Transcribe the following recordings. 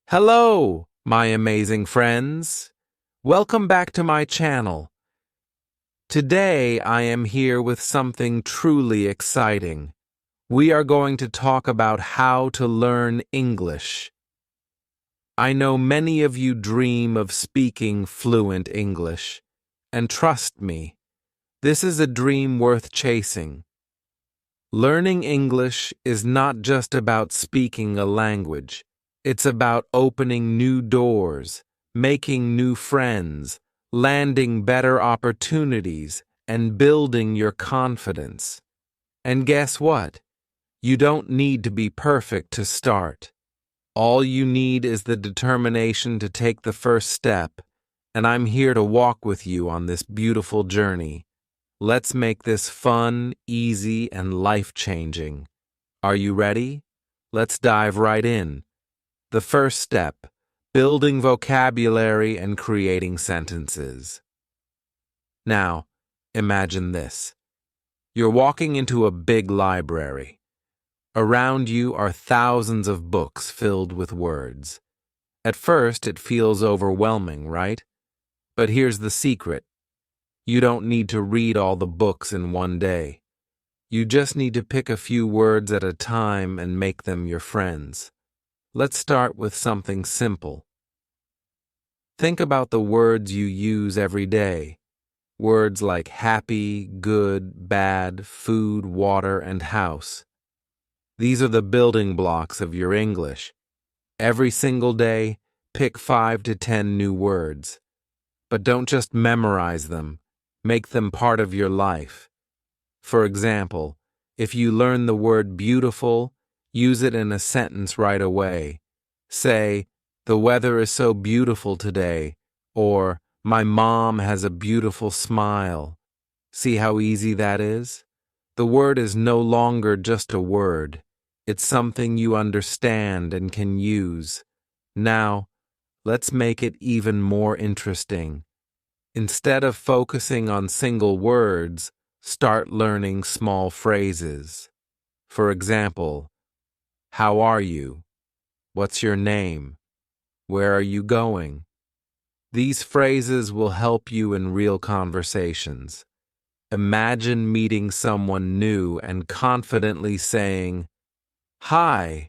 Hello, my amazing friends. Welcome back to my channel. Today I am here with something truly exciting. We are going to talk about how to learn English. I know many of you dream of speaking fluent English, and trust me, this is a dream worth chasing. Learning English is not just about speaking a language. It's about opening new doors, making new friends, landing better opportunities, and building your confidence. And guess what? You don't need to be perfect to start. All you need is the determination to take the first step, and I'm here to walk with you on this beautiful journey. Let's make this fun, easy, and life-changing. Are you ready? Let's dive right in. The first step, building vocabulary and creating sentences. Now, imagine this. You're walking into a big library. Around you are thousands of books filled with words. At first, it feels overwhelming, right? But here's the secret. You don't need to read all the books in one day. You just need to pick a few words at a time and make them your friends. Let's start with something simple. Think about the words you use every day. Words like happy, good, bad, food, water, and house. These are the building blocks of your English. Every single day, pick 5 to 10 new words. But don't just memorize them. Make them part of your life. For example, if you learn the word beautiful, use it in a sentence right away. Say, "The weather is so beautiful today," or "My mom has a beautiful smile." See how easy that is? The word is no longer just a word. It's something you understand and can use. Now, let's make it even more interesting. Instead of focusing on single words, start learning small phrases. For example, how are you? What's your name? Where are you going? These phrases will help you in real conversations. Imagine meeting someone new and confidently saying, "Hi,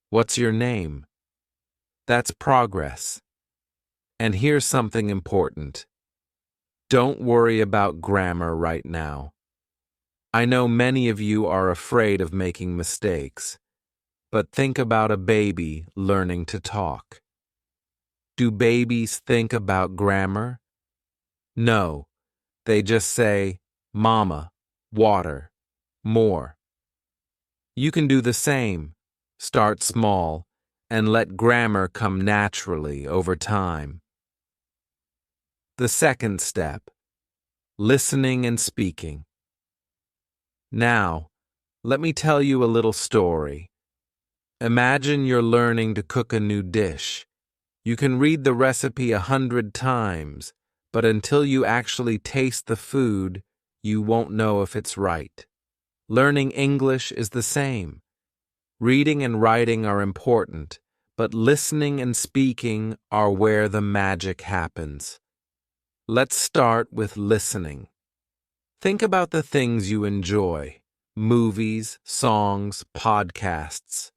what's your name?" That's progress. And here's something important. Don't worry about grammar right now. I know many of you are afraid of making mistakes, but think about a baby learning to talk. Do babies think about grammar? No, they just say, "Mama, water, more." You can do the same. Start small and let grammar come naturally over time. The second step, listening and speaking. Now, let me tell you a little story. Imagine you're learning to cook a new dish. You can read the recipe 100 times, but until you actually taste the food, you won't know if it's right. Learning English is the same. Reading and writing are important, but listening and speaking are where the magic happens. Let's start with listening. Think about the things you enjoy: movies, songs, podcasts.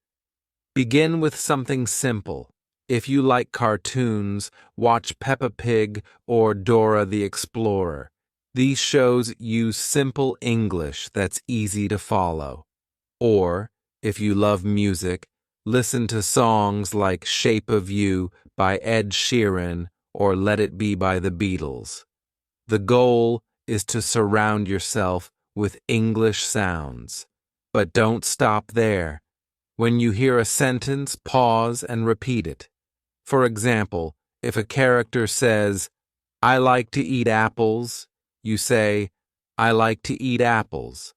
Begin with something simple. If you like cartoons, watch Peppa Pig or Dora the Explorer. These shows use simple English that's easy to follow. Or, if you love music, listen to songs like "Shape of You" by Ed Sheeran or "Let It Be" by the Beatles. The goal is to surround yourself with English sounds. But don't stop there. When you hear a sentence, pause and repeat it. For example, if a character says, "I like to eat apples," you say, "I like to eat apples."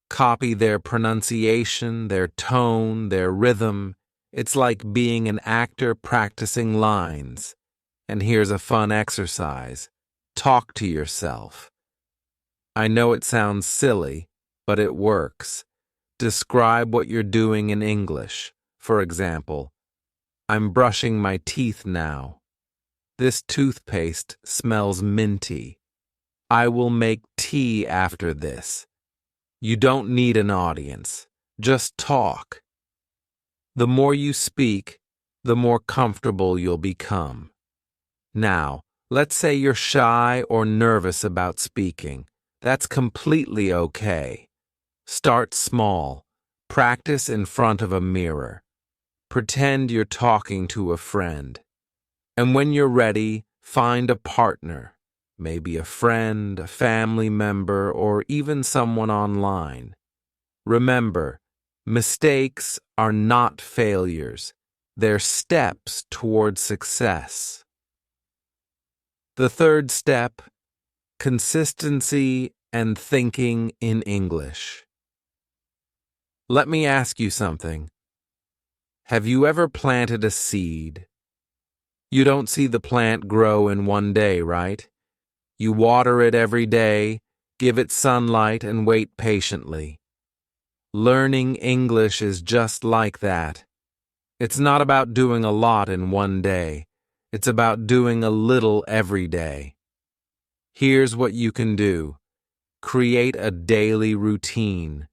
Copy their pronunciation, their tone, their rhythm. It's like being an actor practicing lines. And here's a fun exercise. Talk to yourself. I know it sounds silly, but it works. Describe what you're doing in English. For example, I'm brushing my teeth now. This toothpaste smells minty. I will make tea after this. You don't need an audience. Just talk. The more you speak, the more comfortable you'll become. Now, let's say you're shy or nervous about speaking. That's completely okay. Start small. Practice in front of a mirror. Pretend you're talking to a friend. And when you're ready, find a partner. Maybe a friend, a family member, or even someone online. Remember, mistakes are not failures. They're steps toward success. The third step, consistency and thinking in English. Let me ask you something. Have you ever planted a seed? You don't see the plant grow in one day, right? You water it every day, give it sunlight, and wait patiently. Learning English is just like that. It's not about doing a lot in one day. It's about doing a little every day. Here's what you can do. Create a daily routine.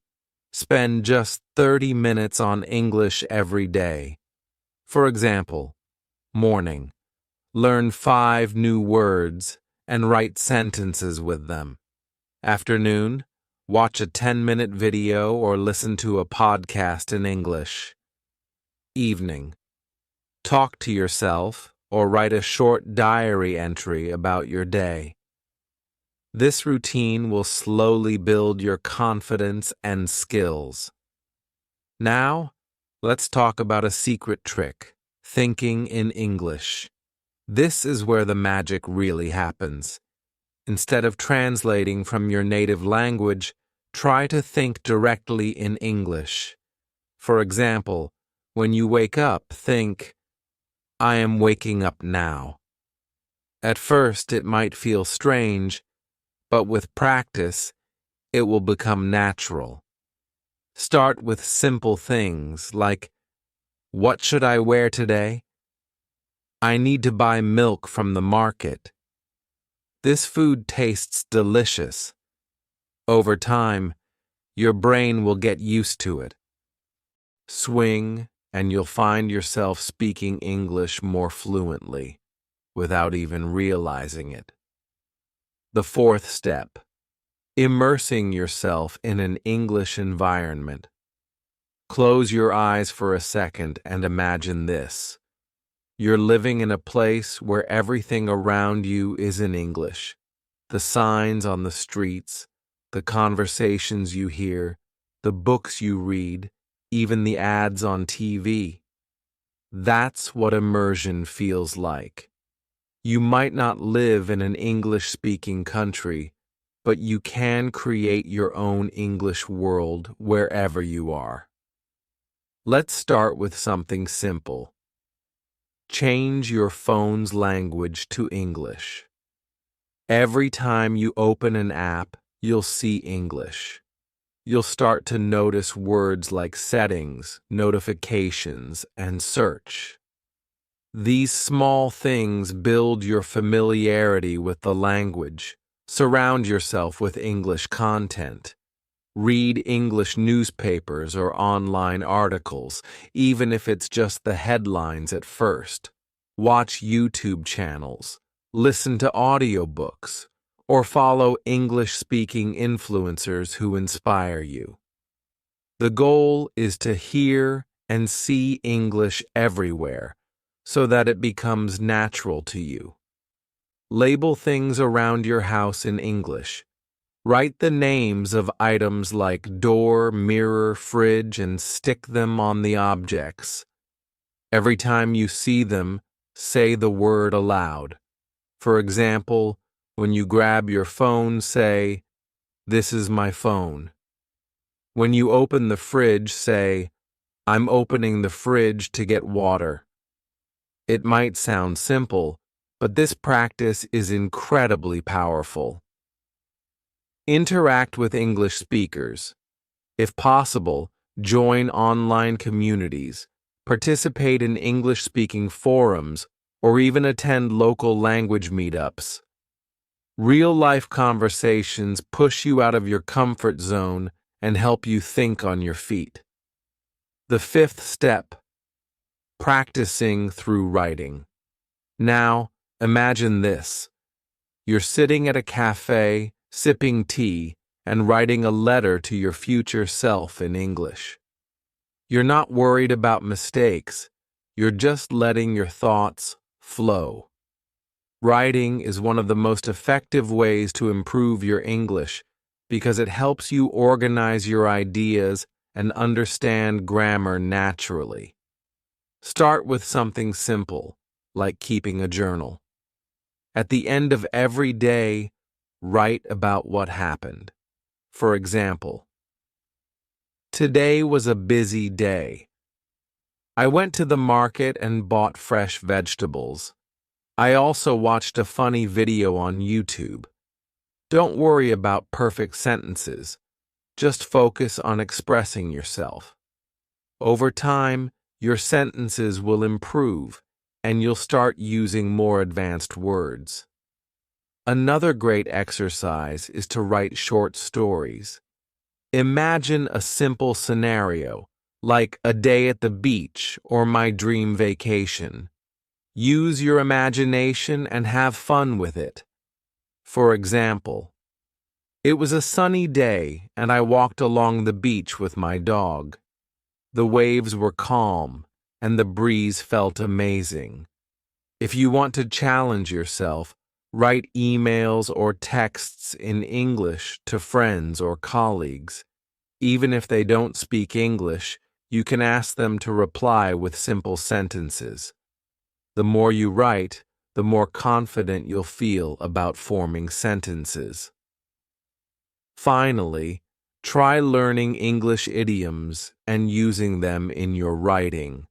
Spend just 30 minutes on English every day. For example, morning. Learn 5 new words and write sentences with them. Afternoon. Watch a 10-minute video or listen to a podcast in English. Evening. Talk to yourself or write a short diary entry about your day. This routine will slowly build your confidence and skills. Now, let's talk about a secret trick, thinking in English. This is where the magic really happens. Instead of translating from your native language, try to think directly in English. For example, when you wake up, think, I am waking up now. At first, it might feel strange, but with practice, it will become natural. Start with simple things like, what should I wear today? I need to buy milk from the market. This food tastes delicious. Over time, your brain will get used to it. Swing, and you'll find yourself speaking English more fluently, without even realizing it. The fourth step, immersing yourself in an English environment. Close your eyes for a second and imagine this. You're living in a place where everything around you is in English. The signs on the streets, the conversations you hear, the books you read, even the ads on TV. That's what immersion feels like. You might not live in an English-speaking country, but you can create your own English world wherever you are. Let's start with something simple. Change your phone's language to English. Every time you open an app, you'll see English. You'll start to notice words like settings, notifications, and search. These small things build your familiarity with the language. Surround yourself with English content. Read English newspapers or online articles, even if it's just the headlines at first. Watch YouTube channels, listen to audiobooks, or follow English-speaking influencers who inspire you. The goal is to hear and see English everywhere so that it becomes natural to you. Label things around your house in English. Write the names of items like door, mirror, fridge, and stick them on the objects. Every time you see them, say the word aloud. For example, when you grab your phone, say, "This is my phone." When you open the fridge, say, "I'm opening the fridge to get water." It might sound simple, but this practice is incredibly powerful. Interact with English speakers. If possible, join online communities. participate in English-speaking forums, or even attend local language meetups. Real-life conversations push you out of your comfort zone and help you think on your feet. The fifth step: practicing through writing. Now, imagine this. You're sitting at a cafe, sipping tea, and writing a letter to your future self in English. You're not worried about mistakes. You're just letting your thoughts flow. Writing is one of the most effective ways to improve your English because it helps you organize your ideas and understand grammar naturally. Start with something simple, like keeping a journal. At the end of every day, write about what happened. For example, today was a busy day. I went to the market and bought fresh vegetables. I also watched a funny video on YouTube. Don't worry about perfect sentences. Just focus on expressing yourself. Over time, your sentences will improve, and you'll start using more advanced words. Another great exercise is to write short stories. Imagine a simple scenario, like a day at the beach or my dream vacation. Use your imagination and have fun with it. For example, it was a sunny day and I walked along the beach with my dog. The waves were calm and the breeze felt amazing. If you want to challenge yourself, write emails or texts in English to friends or colleagues. Even if they don't speak English, you can ask them to reply with simple sentences. The more you write, the more confident you'll feel about forming sentences. Finally, try learning English idioms and using them in your writing.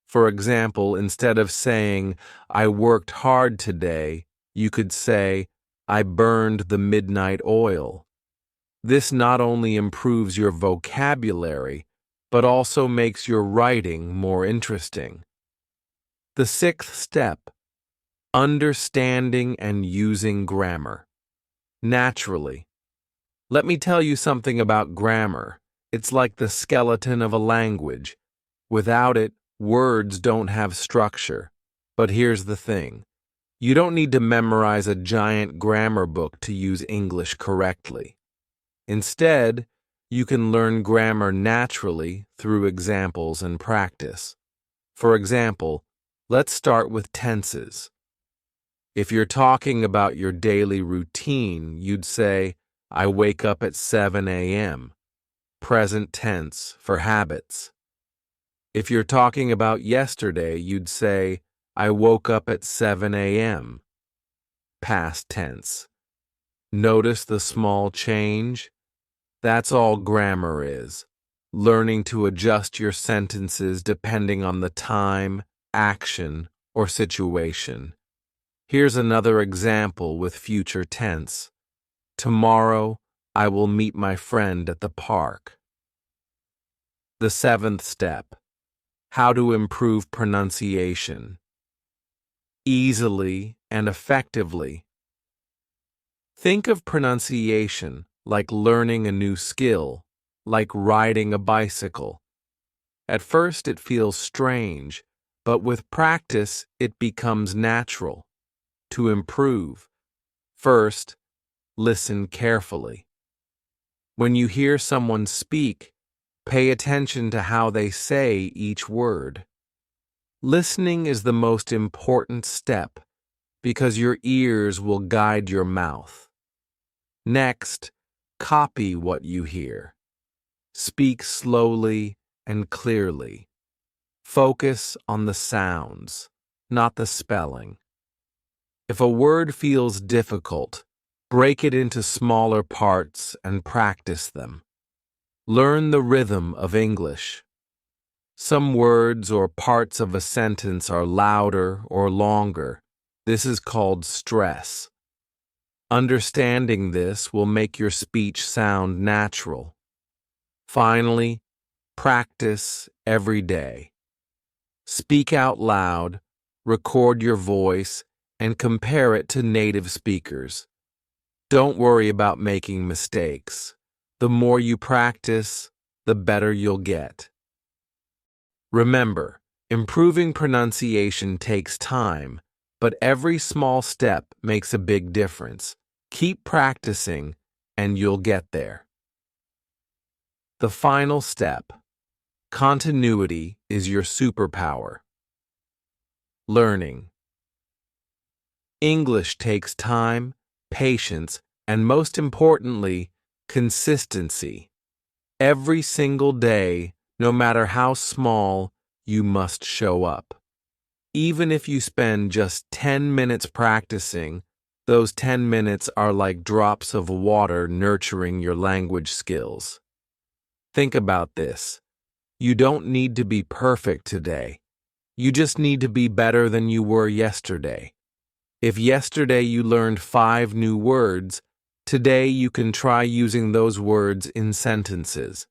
For example, instead of saying, "I worked hard today," you could say, "I burned the midnight oil." This not only improves your vocabulary, but also makes your writing more interesting. The sixth step: understanding and using grammar. Naturally. Let me tell you something about grammar. It's like the skeleton of a language. Without it, words don't have structure. But here's the thing. You don't need to memorize a giant grammar book to use English correctly. Instead, you can learn grammar naturally through examples and practice. For example, let's start with tenses. If you're talking about your daily routine, you'd say, "I wake up at 7 a.m., present tense for habits. If you're talking about yesterday, you'd say, "I woke up at 7 a.m., past tense. Notice the small change? That's all grammar is. Learning to adjust your sentences depending on the time, action, or situation. Here's another example with future tense. Tomorrow, I will meet my friend at the park. The seventh step: how to improve pronunciation. Easily and effectively. Think of pronunciation like learning a new skill, like riding a bicycle. At first it feels strange, but with practice it becomes natural. To improve, first, listen carefully. When you hear someone speak, pay attention to how they say each word. Listening is the most important step because your ears will guide your mouth. Next, copy what you hear. Speak slowly and clearly. Focus on the sounds, not the spelling. If a word feels difficult, break it into smaller parts and practice them. Learn the rhythm of English. Some words or parts of a sentence are louder or longer. This is called stress. Understanding this will make your speech sound natural. Finally, practice every day. Speak out loud, record your voice, and compare it to native speakers. Don't worry about making mistakes. The more you practice, the better you'll get. Remember, improving pronunciation takes time, but every small step makes a big difference. Keep practicing, and you'll get there. The final step. Continuity is your superpower. Learning. English takes time, patience, and most importantly, consistency. Every single day, no matter how small, you must show up. Even if you spend just 10 minutes practicing, those 10 minutes are like drops of water nurturing your language skills. Think about this. You don't need to be perfect today. You just need to be better than you were yesterday. If yesterday you learned 5 new words, today you can try using those words in sentences.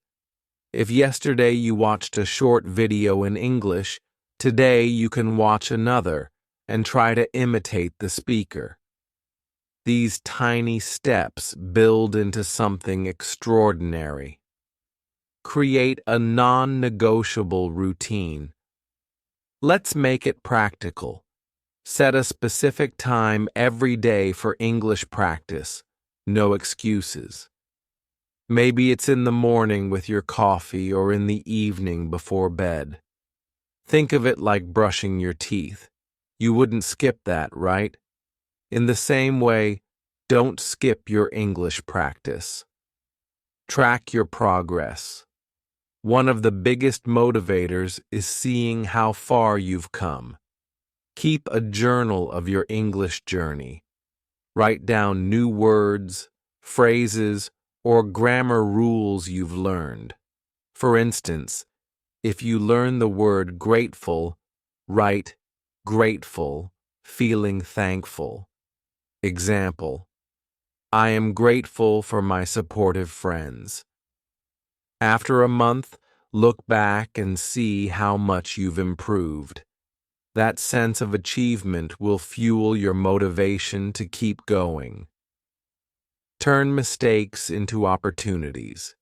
If yesterday you watched a short video in English, today you can watch another and try to imitate the speaker. These tiny steps build into something extraordinary. Create a non-negotiable routine. Let's make it practical. Set a specific time every day for English practice. No excuses. Maybe it's in the morning with your coffee or in the evening before bed. Think of it like brushing your teeth. You wouldn't skip that, right? In the same way, don't skip your English practice. Track your progress. One of the biggest motivators is seeing how far you've come. Keep a journal of your English journey. Write down new words, phrases, or grammar rules you've learned. For instance, if you learn the word grateful, write grateful, feeling thankful. Example: I am grateful for my supportive friends. After a month, look back and see how much you've improved. That sense of achievement will fuel your motivation to keep going. Turn mistakes into opportunities.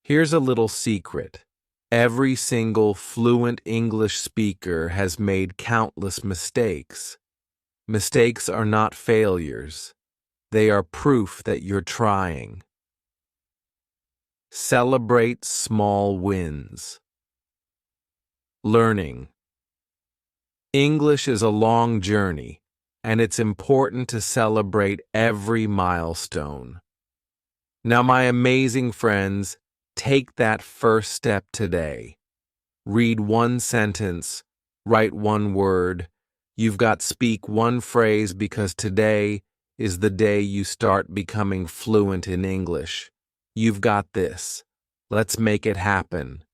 Here's a little secret. Every single fluent English speaker has made countless mistakes. Mistakes are not failures. They are proof that you're trying. Celebrate small wins. Learning. English is a long journey, and it's important to celebrate every milestone. Now, my amazing friends, take that first step today. Read one sentence, write one word. You've got speak one phrase because today is the day you start becoming fluent in English. You've got this. Let's make it happen.